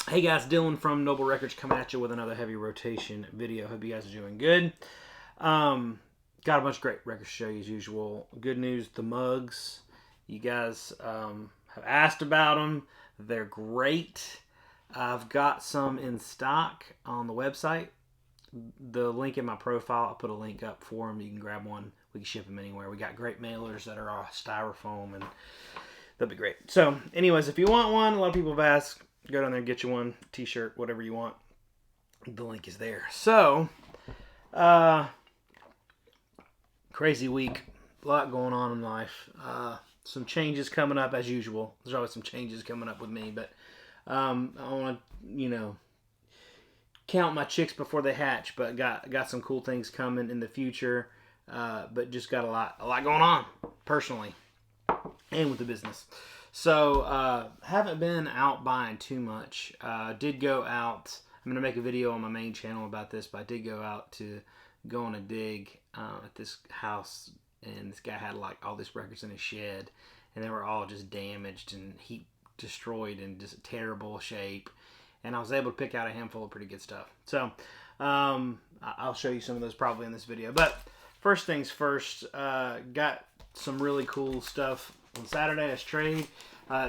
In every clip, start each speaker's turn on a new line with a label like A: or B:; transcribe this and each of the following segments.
A: Hey guys, Dylan from Noble Records coming at you with another heavy rotation video. Hope you guys are doing good. Got a bunch of great records to show you as usual. Good news, the mugs. You guys have asked about them. They're great. I've got some in stock on the website. The link in my profile, I'll put a link up for them. You can grab one. We can ship them anywhere. We got great mailers that are all styrofoam and they'll be great. So anyways, if you want one, a lot of people have asked. Go down there and get you one, t-shirt, whatever you want. The link is there. So, crazy week. A lot going on in life. Some changes coming up as usual. There's always some changes coming up with me, but I want to, count my chicks before they hatch. But got some cool things coming in the future. But just got a lot going on personally and with the business. So, haven't been out buying too much. Did go out. I'm going to make a video on my main channel about this, but I did go out to go on a dig at this house, and this guy had like all these records in his shed, and they were all just damaged and heat destroyed and just terrible shape. And I was able to pick out a handful of pretty good stuff. So, I'll show you some of those probably in this video. But first things first, got some really cool stuff on Saturday as trade.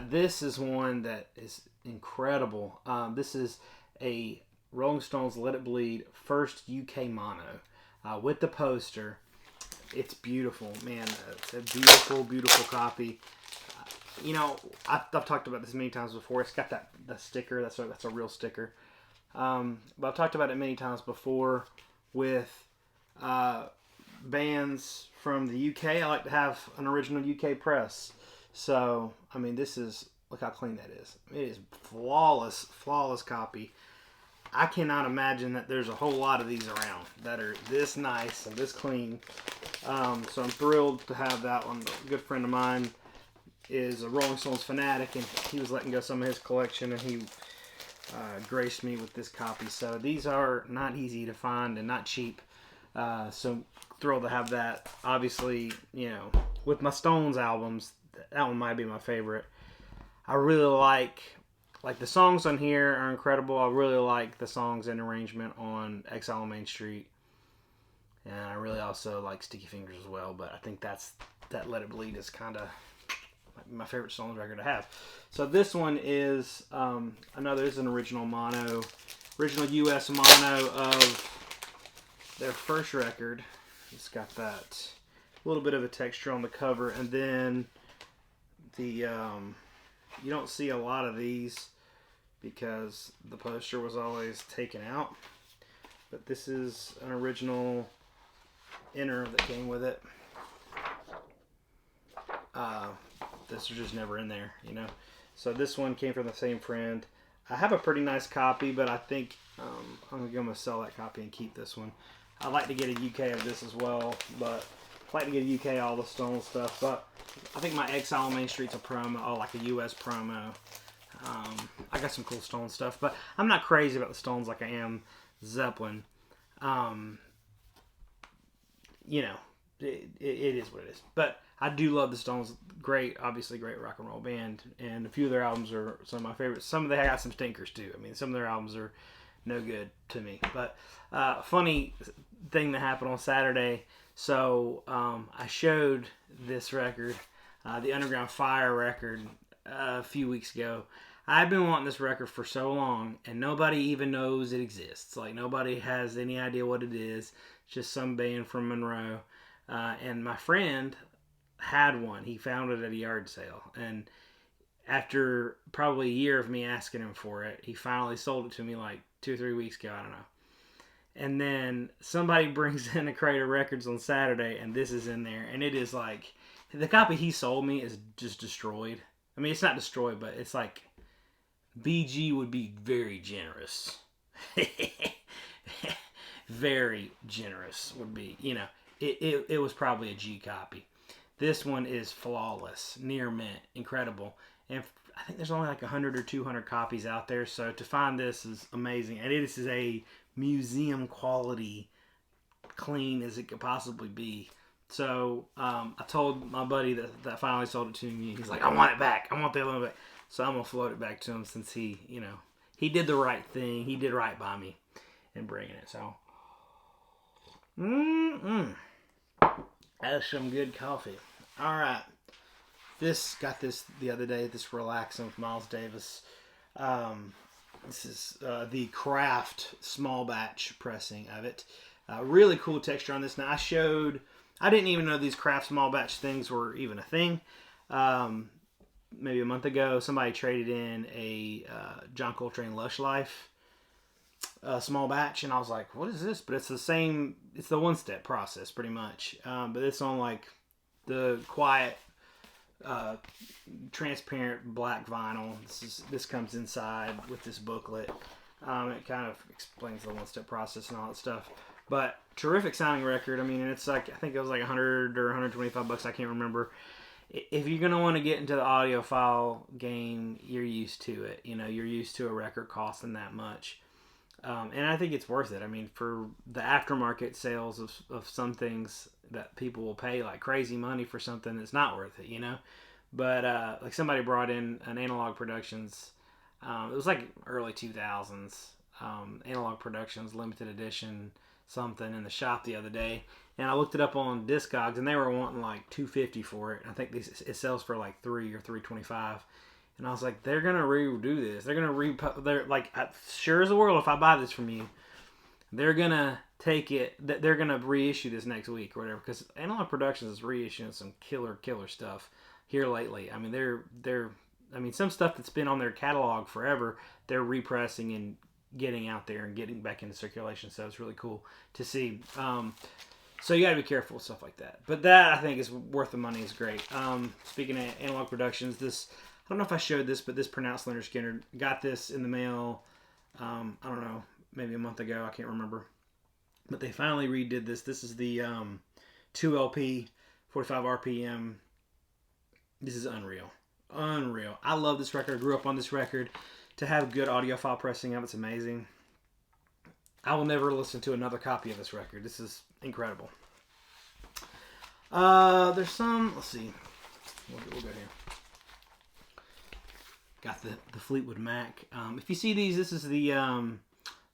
A: This is one that is incredible. This is a Rolling Stones Let It Bleed first UK mono with the poster. It's beautiful, man. It's a beautiful, beautiful copy. I've talked about this many times before. It's got that sticker. That's a real sticker. But I've talked about it many times before with bands from the UK. I like to have an original UK press. So, I mean, look how clean that is. It is flawless copy. I cannot imagine that there's a whole lot of these around that are this nice and this clean. So I'm thrilled to have that one. A good friend of mine is a Rolling Stones fanatic, and he was letting go some of his collection, and he graced me with this copy. So these are not easy to find and not cheap. So thrilled to have that. Obviously, with my Stones albums, that one might be my favorite. I really like the songs on here are incredible. I really like the songs and arrangement on Exile on Main Street. And I really also like Sticky Fingers as well. But I think that Let It Bleed is kind of my favorite Stones record to have. So this one is this is an original US mono of their first record. It's got that little bit of a texture on the cover, and then you don't see a lot of these because the poster was always taken out. But this is an original inner that came with it. This was just never in there, So this one came from the same friend. I have a pretty nice copy, but I think I'm going to sell that copy and keep this one. I'd like to get a UK of this as well, but I'd like to get a UK all the Stone stuff. But I think my Exile on Main Street's a promo, like a US promo. I got some cool Stone stuff, but I'm not crazy about the Stones like I am Zeppelin. It is what it is. But I do love the Stones. Obviously great rock and roll band, and a few of their albums are some of my favorites. Some of them got some stinkers too. I mean, some of their albums are no good to me. But funny thing that happened on Saturday. So I showed this record, the Underground Fire record, a few weeks ago. I've been wanting this record for so long, and nobody even knows it exists. Like, nobody has any idea what it is. It's just some band from Monroe. And my friend had one. He found it at a yard sale. And after probably a year of me asking him for it, he finally sold it to me like 2 or 3 weeks ago. I don't know. And then somebody brings in a crate of records on Saturday, and this is in there. And it is like, the copy he sold me is just destroyed. I mean, it's not destroyed, but it's like, BG would be very generous. Very generous would be, it was probably a G copy. This one is flawless, near mint, incredible. And I think there's only like 100 or 200 copies out there, so to find this is amazing. And this is a museum quality, clean as it could possibly be. So I told my buddy that finally sold it to me. He's like, I want it back. I want the other one back. So I'm going to float it back to him since he he did the right thing. He did right by me in bringing it. So, that's some good coffee. All right. Got this the other day. This Relaxing with Miles Davis. This is the Craft small batch pressing of it. Really cool texture on this. Now I didn't even know these Craft small batch things were even a thing. Maybe a month ago, somebody traded in a John Coltrane Lush Life small batch, and I was like, what is this? But it's the one-step process pretty much. But it's on like the quiet transparent black vinyl. This comes inside with this booklet. It kind of explains the one-step process and all that stuff. But terrific sounding record. I mean, it's like, I think it was like $100 or $125. I can't remember. If you're gonna want to get into the audiophile game, you're used to it. You're used to a record costing that much. And I think it's worth it. I mean, for the aftermarket sales of some things that people will pay like crazy money for something that's not worth it, But like somebody brought in an Analog Productions, it was like early 2000s, Analog Productions limited edition something in the shop the other day, and I looked it up on Discogs, and they were wanting like $250 for it. I think it sells for like $3 or $325. And I was like, they're gonna redo this. They're like, sure as the world, if I buy this from you, they're gonna take it. They're gonna reissue this next week or whatever. Because Analog Productions is reissuing some killer stuff here lately. I mean, some stuff that's been on their catalog forever, they're repressing and getting out there and getting back into circulation. So it's really cool to see. So you gotta be careful with stuff like that. But that, I think, is worth the money. Is great. Speaking of Analog Productions, I don't know if I showed this, but this pronounced Leonard Skinner. Got this in the mail, I don't know, maybe a month ago. I can't remember. But they finally redid this. This is the 2LP, 45 RPM. This is unreal. Unreal. I love this record. I grew up on this record. To have good audiophile pressing of it's amazing. I will never listen to another copy of this record. This is incredible. There's some, let's see. We'll go here. Got the Fleetwood Mac. If you see these, this is the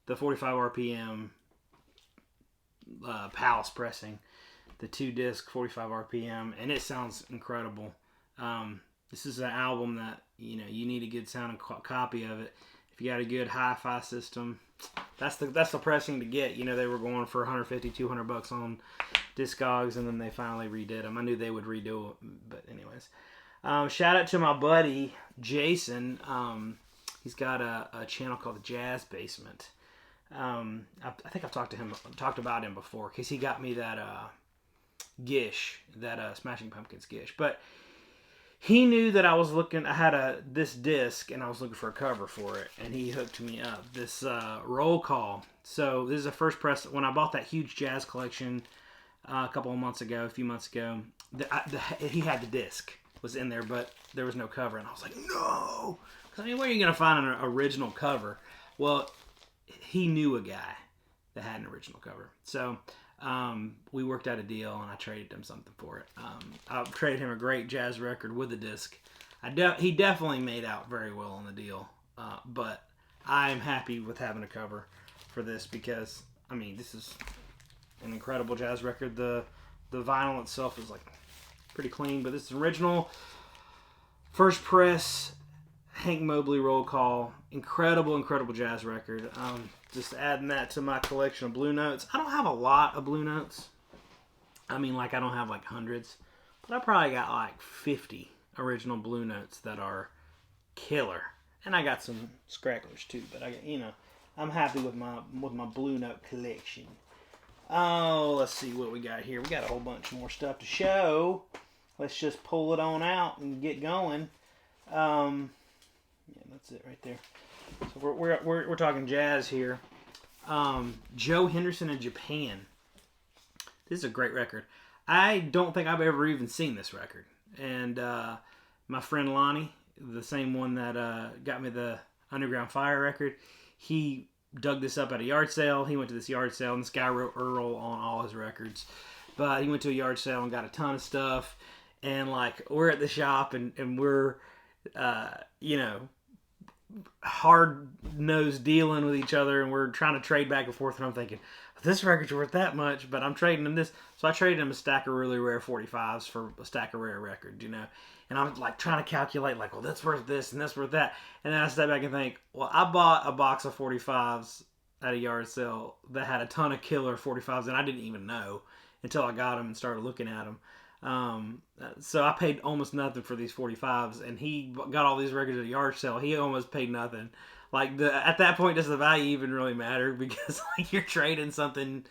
A: 45 RPM Palace pressing, the 2-disc 45 RPM, and it sounds incredible. This is an album that you need a good sounding copy of it. If you got a good hi-fi system, that's the pressing to get. They were going for $150, $200 on Discogs, and then they finally redid them. I knew they would redo it, but anyways. Shout out to my buddy Jason. He's got a channel called the Jazz Basement. I think I've talked about him before, because he got me that Gish, that Smashing Pumpkins Gish. But he knew that I had this disc, and I was looking for a cover for it, and he hooked me up. This Roll Call. So this is the first press. When I bought that huge jazz collection a few months ago, he had the disc. Was in there, but there was no cover, and I was like, no! Because, where are you going to find an original cover? Well, he knew a guy that had an original cover. So, we worked out a deal, and I traded him something for it. I traded him a great jazz record with a disc. He definitely made out very well on the deal, but I'm happy with having a cover for this, because, this is an incredible jazz record. The vinyl itself is like pretty clean, but this is original first press Hank Mobley Roll Call. Incredible jazz record. Just adding that to my collection of Blue Notes. I don't have a lot of Blue Notes. I don't have like hundreds, but I probably got like 50 original Blue Notes that are killer. And I got some scragglers too, but I'm happy with my Blue Note collection. Oh, let's see what we got here. We got a whole bunch more stuff to show. Let's just pull it on out and get going. Yeah, that's it right there. So we're talking jazz here. Joe Henderson in Japan. This is a great record. I don't think I've ever even seen this record. And my friend Lonnie, the same one that got me the Underground Fire record, he dug this up at a yard sale. He went to this yard sale, and this guy wrote Earl on all his records. But he went to a yard sale and got a ton of stuff. And, we're at the shop, and we're, hard nose dealing with each other, and we're trying to trade back and forth. And I'm thinking, this record's worth that much, but I'm trading him this. So I traded him a stack of really rare 45s for a stack of rare records, And I'm like trying to calculate, like, well, that's worth this and that's worth that. And then I step back and think, well, I bought a box of 45s at a yard sale that had a ton of killer 45s, and I didn't even know until I got them and started looking at them. So I paid almost nothing for these 45s, and he got all these records at a yard sale. He almost paid nothing. Like, at that point, does the value even really matter? Because, like, you're trading something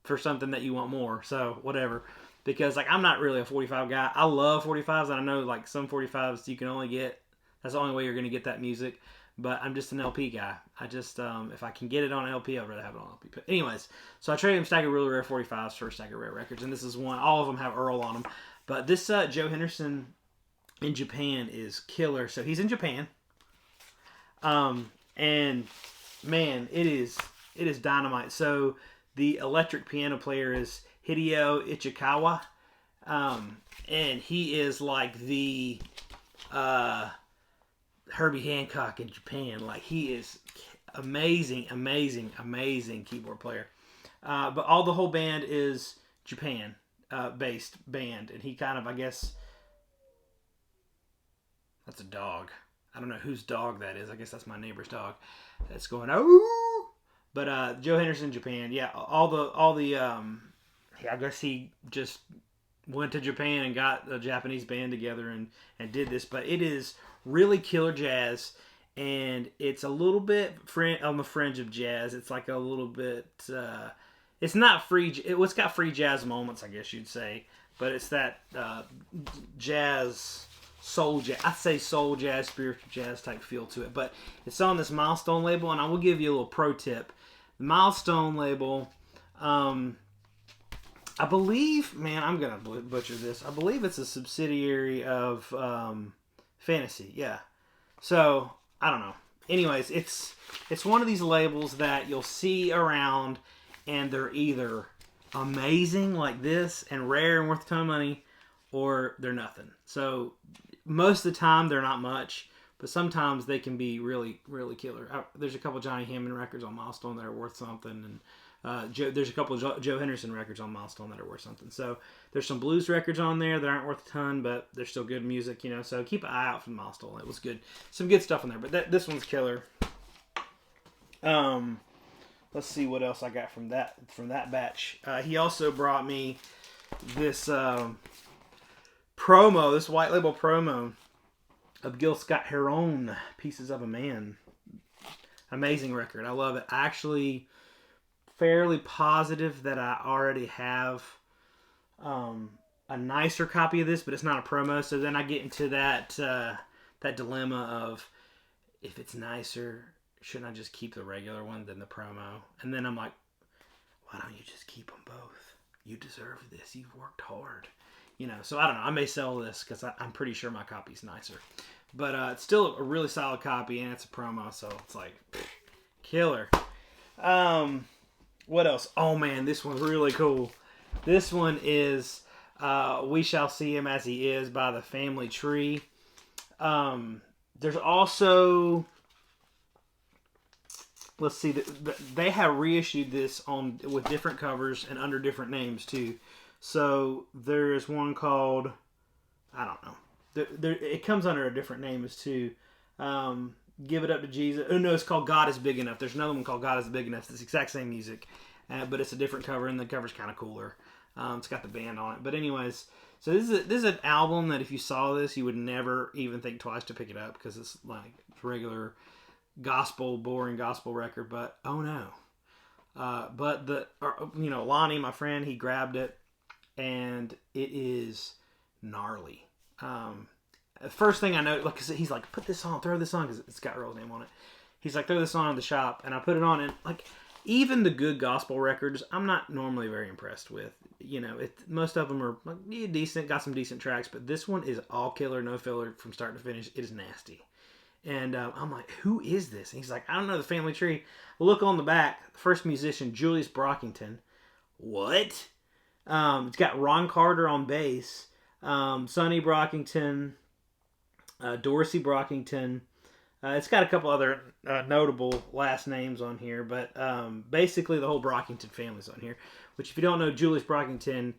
A: for something that you want more. So, whatever. Because, like, I'm not really a 45 guy. I love 45s, and I know, like, some 45s you can only get, that's the only way you're going to get that music. But I'm just an LP guy. I just, if I can get it on LP, I'd rather have it on LP. But anyways, so I traded him a stack of really rare 45s for a stack of rare records. And this is one, all of them have Earl on them. But this Joe Henderson in Japan is killer. So he's in Japan. And man, it is dynamite. So the electric piano player is Hideo Ichikawa. And he is like the Herbie Hancock in Japan. Like, he is amazing keyboard player. But the whole band is Japan based band. And he kind of, I guess, that's a dog. I don't know whose dog that is. I guess that's my neighbor's dog. That's going, oh. But Joe Henderson, Japan. Yeah, I guess he just went to Japan and got a Japanese band together and did this. But it is really killer jazz, and it's a little bit on the fringe of jazz. It's like a little bit. It's not free. It's got free jazz moments, I guess you'd say, but it's that jazz. Soul jazz, I'd say soul jazz, spiritual jazz type feel to it. But it's on this Milestone label, and I will give you a little pro tip. The Milestone label, I believe, man, I'm going to butcher this. I believe it's a subsidiary of Fantasy, yeah. So, I don't know. Anyways, it's one of these labels that you'll see around, and they're either amazing like this and rare and worth a ton of money, or they're nothing. So most of the time they're not much, but sometimes they can be really, really killer. There's a couple Johnny Hammond records on Milestone that are worth something, and there's a couple of Joe Henderson records on Milestone that are worth something. So there's some blues records on there that aren't worth a ton, but they're still good music, So keep an eye out for Milestone. It was good, some good stuff on there. But this one's killer. Let's see what else I got from that batch. He also brought me this promo, this white label promo of Gil Scott-Heron, Pieces of a Man. Amazing record. I love it. I actually fairly positive that I already have a nicer copy of this, but it's not a promo. So then I get into that dilemma of, if it's nicer, shouldn't I just keep the regular one than the promo? And then I'm like, why don't you just keep them both? You deserve this. You've worked hard. So I don't know. I may sell this because I'm pretty sure my copy's nicer. But it's still a really solid copy, and it's a promo, so it's like, killer. What else? Oh, man, this one's really cool. This one is We Shall See Him As He Is by the Family Tree. There's also... Let's see. They have reissued this with different covers and under different names, too. So there is one called, I don't know. It comes under a different name as too. Give It Up to Jesus. Oh no, it's called God Is Big Enough. There's another one called God Is Big Enough. It's the exact same music, but it's a different cover, and the cover's kind of cooler. It's got the band on it. But anyways, so this is an album that if you saw this, you would never even think twice to pick it up, because it's like regular gospel, boring gospel record. But oh no. But Lonnie, my friend, he grabbed it. And it is gnarly. The first thing I know, like he's like, put this on, throw this on, because it's got Earl's name on it. He's like, throw this on in the shop, and I put it on, and like, even the good gospel records, I'm not normally very impressed with. Most of them are like, decent, got some decent tracks, but this one is all killer, no filler from start to finish. It is nasty. And I'm like, who is this? And he's like, I don't know, the Family Tree. Look on the back, first musician, Julius Brockington. What? It's got Ron Carter on bass, Sonny Brockington, Dorsey Brockington, It's got a couple other notable last names on here, but basically the whole Brockington family's on here. Which, if you don't know, Julius Brockington,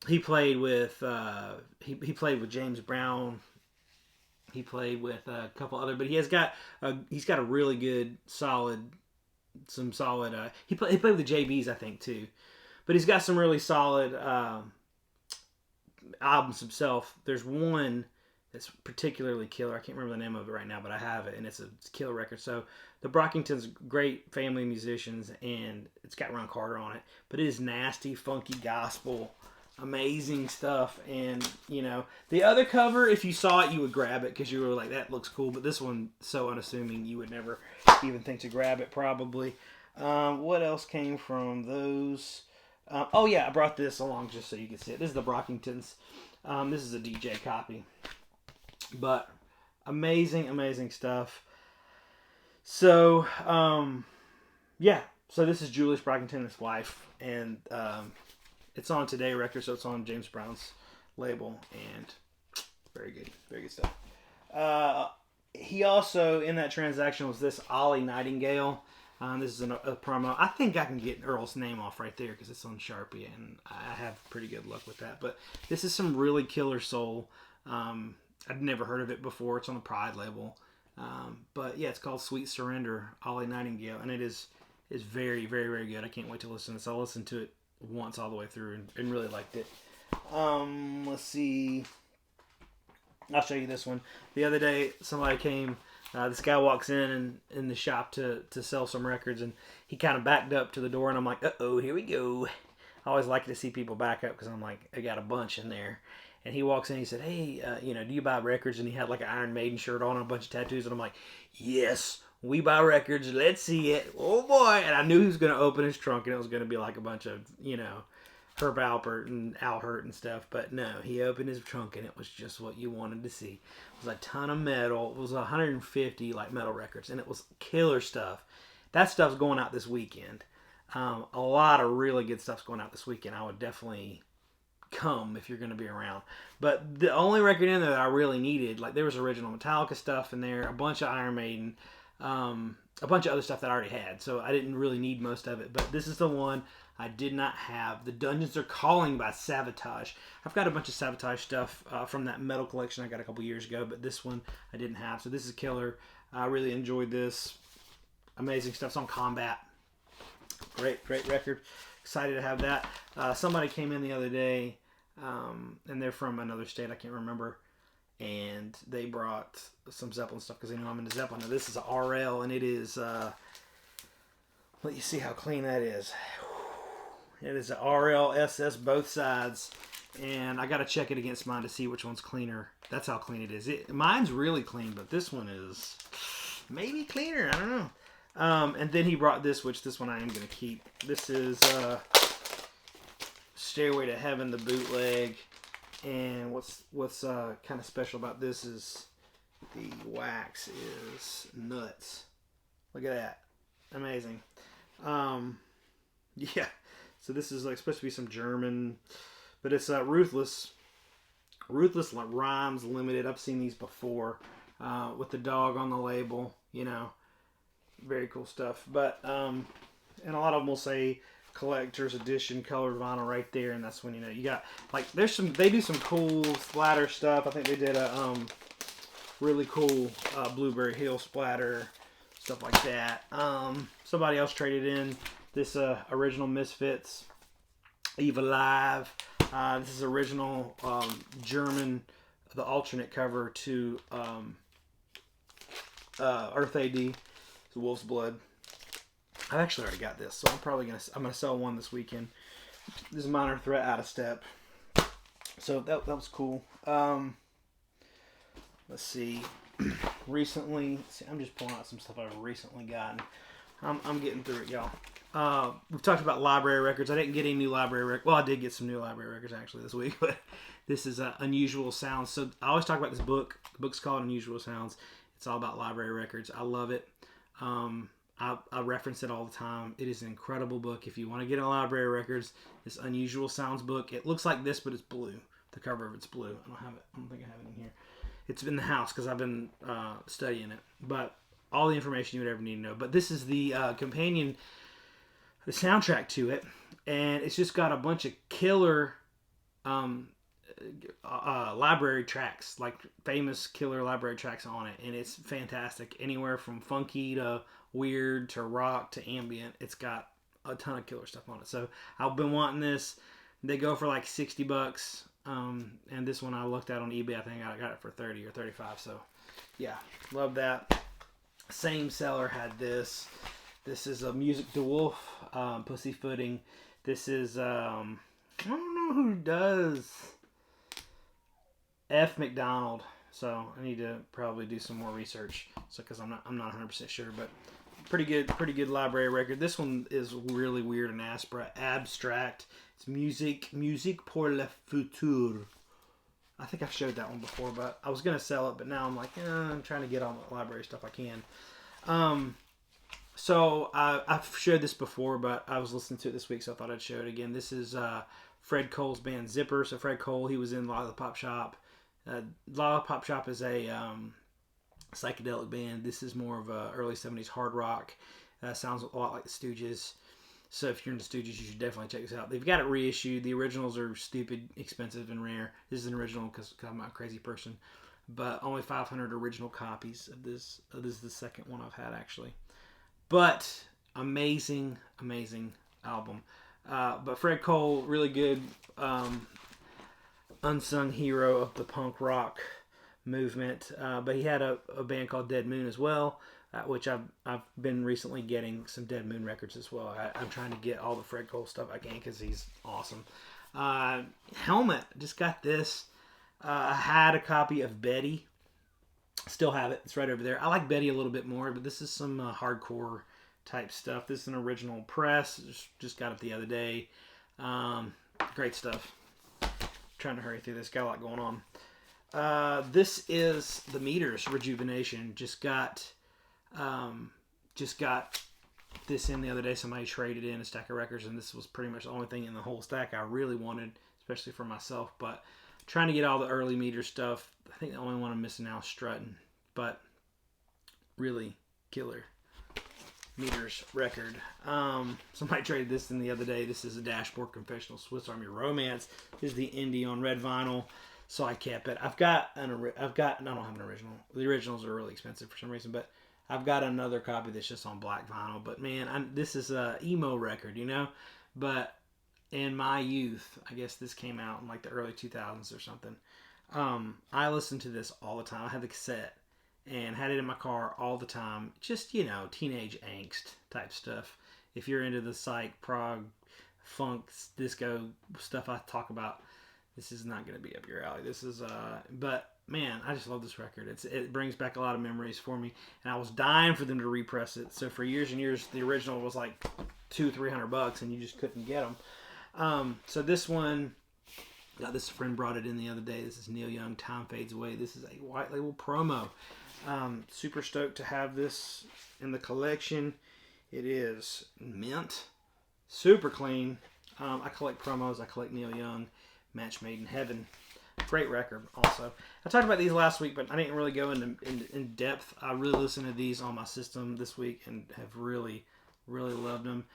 A: he played with he played with James Brown. He played with a couple other, but he's got a really good solid. He played with the JBs, I think, too, but he's got some really solid albums himself. There's one that's particularly killer. I can't remember the name of it right now, but I have it, and it's a killer record. So the Brockingtons, great family musicians, and it's got Ron Carter on it, but it is nasty, funky gospel, amazing stuff. And the other cover, if you saw it, you would grab it because you were like, that looks cool. But this one, so unassuming, you would never even think to grab it, probably. What else came from those? Oh yeah, I brought this along just so you can see it. This is the Brockingtons. This is a DJ copy, but amazing stuff. So yeah, so this is Julius Brockington and his wife, and it's on Today Records, so it's on James Brown's label, and very good stuff. He also, in that transaction, was this Ollie Nightingale. This is a promo. I think I can get Earl's name off right there because it's on Sharpie, and I have pretty good luck with that. But this is some really killer soul. I'd never heard of it before. It's on the Pride label. But yeah, it's called Sweet Surrender, Ollie Nightingale, and it is very good. I can't wait to listen to this. I listened to it once all the way through and really liked it. Let's see. I'll show you this one. The other day, somebody came. This guy walks in the shop to sell some records, and he kind of backed up to the door, and I'm like, uh-oh, here we go. I always like to see people back up because I'm like, I got a bunch in there. And he walks in, he said, hey, do you buy records? And he had like an Iron Maiden shirt on and a bunch of tattoos, and I'm like, yes, we buy records. Let's see it. Oh, boy. And I knew he was going to open his trunk, and it was going to be like a bunch of, Herb Alpert and Al Hurt and stuff. But no, he opened his trunk, and it was just what you wanted to see. It was a ton of metal. It was 150 like metal records, and it was killer stuff. That stuff's going out this weekend. A lot of really good stuff's going out this weekend. I would definitely come if you're going to be around. But the only record in there that I really needed, like there was original Metallica stuff in there, a bunch of Iron Maiden, a bunch of other stuff that I already had. So I didn't really need most of it. But this is the one I did not have. The Dungeons Are Calling by Savatage. I've got a bunch of Savatage stuff from that metal collection I got a couple years ago, but this one I didn't have. So this is killer. I really enjoyed this. Amazing stuff. It's on Combat. Great record. Excited to have that. Somebody came in the other day, and they're from another state. I can't remember. And they brought some Zeppelin stuff because they know I'm into Zeppelin. Now this is a RL, and it is. Let you see how clean that is. It is a RL SS both sides, and I got to check it against mine to see which one's cleaner. That's how clean it is. Mine's really clean, but this one is maybe cleaner. I don't know. And then he brought this, which this one I am going to keep. This is Stairway to Heaven, the bootleg. And what's kind of special about this is the wax is nuts. Look at that. Amazing. Yeah. So this is like supposed to be some German, but it's Ruthless Rhymes Limited. I've seen these before with the dog on the label. Very cool stuff. But and a lot of them will say collector's edition colored vinyl right there, and that's when you got like they do some cool splatter stuff. I think they did a really cool Blueberry Hill splatter stuff like that. Somebody else traded in this original Misfits Eve Alive. This is original German, the alternate cover to Earth AD. It's Wolf's Blood. I've actually already got this, so I'm gonna sell one this weekend. This is Minor Threat Out of Step. So that was cool. Let's see. Recently, I'm just pulling out some stuff I've recently gotten. I'm getting through it, y'all. We've talked about library records. I didn't get any new library records. Well, I did get some new library records actually this week, but this is Unusual Sounds. So I always talk about this book. The book's called Unusual Sounds. It's all about library records. I love it. I reference it all the time. It is an incredible book. If you want to get a library records, this Unusual Sounds book. It looks like this, but it's blue. The cover of it's blue. I don't think I have it in here. It's in the house because I've been studying it. But all the information you would ever need to know. But this is the companion, the soundtrack to it, and it's just got a bunch of killer library tracks, like famous killer library tracks on it, and it's fantastic. Anywhere from funky to weird to rock to ambient, it's got a ton of killer stuff on it. So I've been wanting this. They go for like $60, and this one I looked at on eBay. I think I got it for 30 or 35. So yeah, love that. Same seller had this. This is a Music Dewolf, Pussyfooting. This is I don't know who does F. McDonald. So I need to probably do some more research. So because I'm not 100% sure, but pretty good library record. This one is really weird and abstract. It's musique pour le futur. I think I've showed that one before, but I was gonna sell it, but now I'm like, I'm trying to get all the library stuff I can. So I've showed this before, but I was listening to it this week, so I thought I'd show it again. This is Fred Cole's band Zipper. So Fred Cole, he was in Lollipop Shop. Lollipop Shop is a psychedelic band. This is more of a early 70s hard rock. Sounds a lot like the Stooges. So if you're into Stooges, you should definitely check this out. They've got it reissued. The originals are stupid, expensive, and rare. This is an original because I'm not a crazy person. But only 500 original copies of this. This is the second one I've had, actually. But amazing album. But Fred Cole, really good unsung hero of the punk rock movement. But he had a band called Dead Moon as well, which I've been recently getting some Dead Moon records as well. I'm trying to get all the Fred Cole stuff I can because he's awesome. Helmet, just got this. I had a copy of Betty. Still have it. It's right over there. I like Betty a little bit more, but this is some hardcore type stuff. This is an original press. Just got it the other day. Great stuff. Trying to hurry through this. Got a lot going on. This is the Meters Rejuvenation. Just got this in the other day. Somebody traded in a stack of records, and this was pretty much the only thing in the whole stack I really wanted, especially for myself. But trying to get all the early Meter stuff. I think the only one I'm missing now is Strutting, but really killer Meters record. Somebody traded this in the other day. This is a Dashboard Confessional Swiss Army Romance. This is the indie on red vinyl, so I kept it. I don't have an original. The originals are really expensive for some reason, but I've got another copy that's just on black vinyl. But man, this is a emo record, but in my youth, I guess this came out in like the early 2000s or something. I listened to this all the time. I had the cassette and had it in my car all the time. Just, teenage angst type stuff. If you're into the psych, prog, funk, disco stuff I talk about, this is not going to be up your alley. This is, but man, I just love this record. It brings back a lot of memories for me, and I was dying for them to repress it. So for years and years, the original was like $200-300, and you just couldn't get them. So this one, this friend brought it in the other day. This is Neil Young, Time Fades Away. This is a white label promo. Super stoked to have this in the collection. It is mint, super clean. I collect promos. I collect Neil Young, Match Made in Heaven. Great record also. I talked about these last week, but I didn't really go in depth. I really listened to these on my system this week and have really loved them.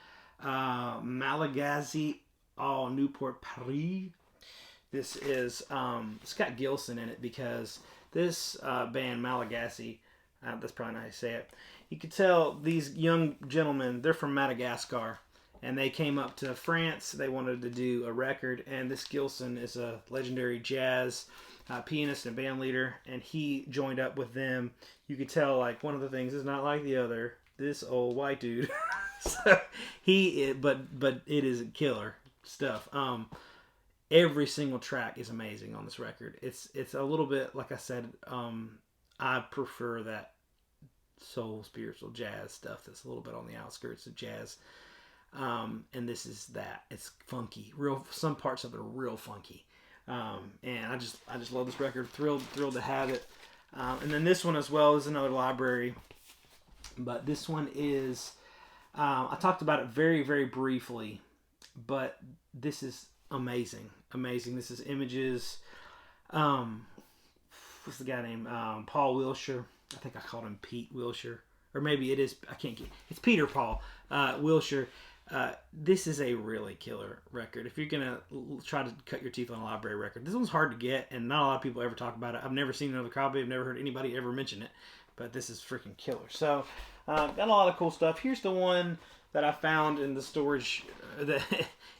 A: Malagasy, Newport, Paris. This is Scott Gilson in it because this band Malagasy, that's probably not how you say it. You could tell these young gentlemen, they're from Madagascar, and they came up to France. They wanted to do a record, and this Gilson is a legendary jazz pianist and band leader, and he joined up with them. You could tell, like, one of the things is not like the other. This old white dude. So but it is killer stuff. Every single track is amazing on this record. It's a little bit, like I said, I prefer that soul, spiritual jazz stuff that's a little bit on the outskirts of jazz. And this is that. It's funky. Some parts of it are real funky. And I just love this record. Thrilled to have it. And then this one as well is another library. But this one is, I talked about it very, very briefly, but this is amazing. This is Images. what's the guy named Paul Wilshire. I think I called him Pete Wilshire, or maybe it is. I can't get. It's Peter Paul Wilshire. This is a really killer record. If you're gonna try to cut your teeth on a library record, this one's hard to get, and not a lot of people ever talk about it. I've never seen another copy. I've never heard anybody ever mention it, but this is freaking killer. So, got a lot of cool stuff. Here's the one that I found in the storage,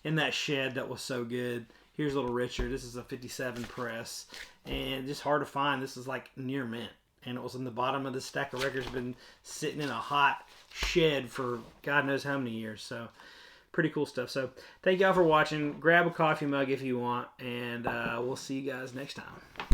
A: in that shed that was so good. Here's Little Richard. This is a 57 press, and just hard to find. This is like near mint, and it was in the bottom of the stack of records. Been sitting in a hot shed for God knows how many years. So pretty cool stuff. So thank y'all for watching. Grab a coffee mug if you want, and we'll see you guys next time.